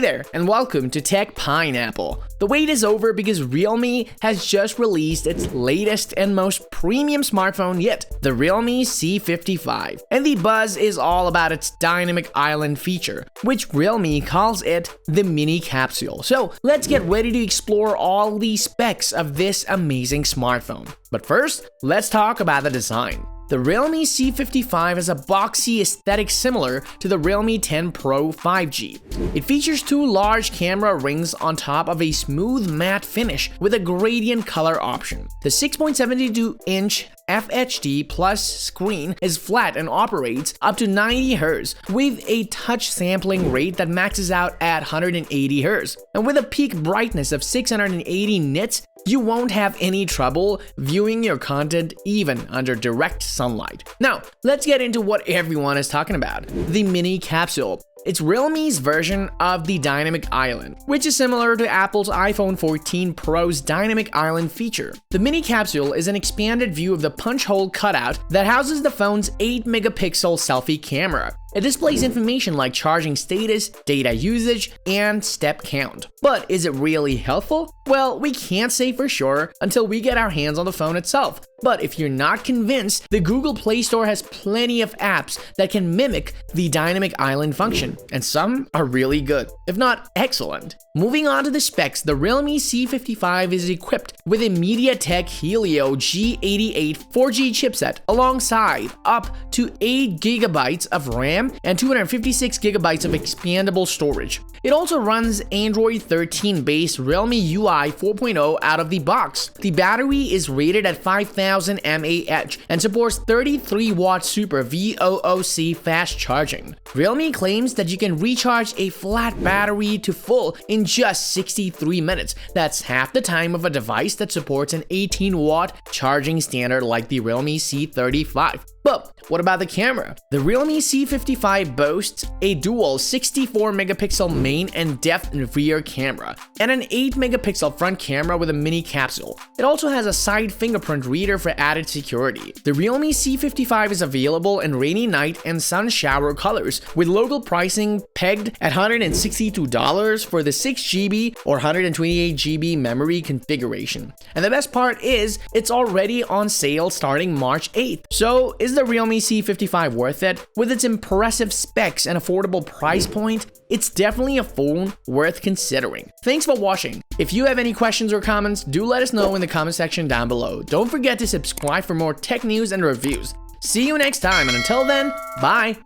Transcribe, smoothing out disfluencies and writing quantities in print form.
Hey there, and welcome to Tech Pineapple. The wait is over because Realme has just released its latest and most premium smartphone yet, the Realme C55. And the buzz is all about its dynamic island feature, which Realme calls it the mini capsule. So let's get ready to explore all the specs of this amazing smartphone. But first, let's talk about the design. The Realme C55 has a boxy aesthetic similar to the Realme 10 Pro 5G. It features two large camera rings on top of a smooth matte finish with a gradient color option. The 6.72-inch FHD Plus screen is flat and operates up to 90 Hz with a touch sampling rate that maxes out at 180 Hz. And with a peak brightness of 680 nits, you won't have any trouble viewing your content even under direct sunlight. Now, let's get into what everyone is talking about, the mini capsule. It's Realme's version of the Dynamic Island, which is similar to Apple's iPhone 14 Pro's Dynamic Island feature. The mini capsule is an expanded view of the punch hole cutout that houses the phone's 8-megapixel selfie camera. It displays information like charging status, data usage, and step count. But is it really helpful? Well, we can't say for sure until we get our hands on the phone itself. But if you're not convinced, the Google Play Store has plenty of apps that can mimic the Dynamic Island function, and some are really good, if not excellent. Moving on to the specs, the Realme C55 is equipped with a MediaTek Helio G88 4G chipset alongside up to 8GB of RAM and 256GB of expandable storage. It also runs Android 13-based Realme UI 4.0 out of the box. The battery is rated at 5000 mAh and supports 33-watt Super VOOC fast charging. Realme claims that you can recharge a flat battery to full in just 63 minutes. That's half the time of a device that supports an 18-watt charging standard like the Realme C35. But what about the camera? The Realme C55 boasts a dual 64-megapixel main and depth and rear camera, and an 8-megapixel front camera with a mini capsule. It also has a side fingerprint reader for added security. The Realme C55 is available in rainy night and sun shower colors, with local pricing pegged at $162 for the 6GB or 128GB memory configuration. And the best part is, it's already on sale starting March 8th. So is the Realme C55 worth it? With its impressive specs and affordable price point, it's definitely a phone worth considering. Thanks for watching. If you have any questions or comments, do let us know in the comment section down below. Don't forget to subscribe for more tech news and reviews. See you next time, and until then, bye!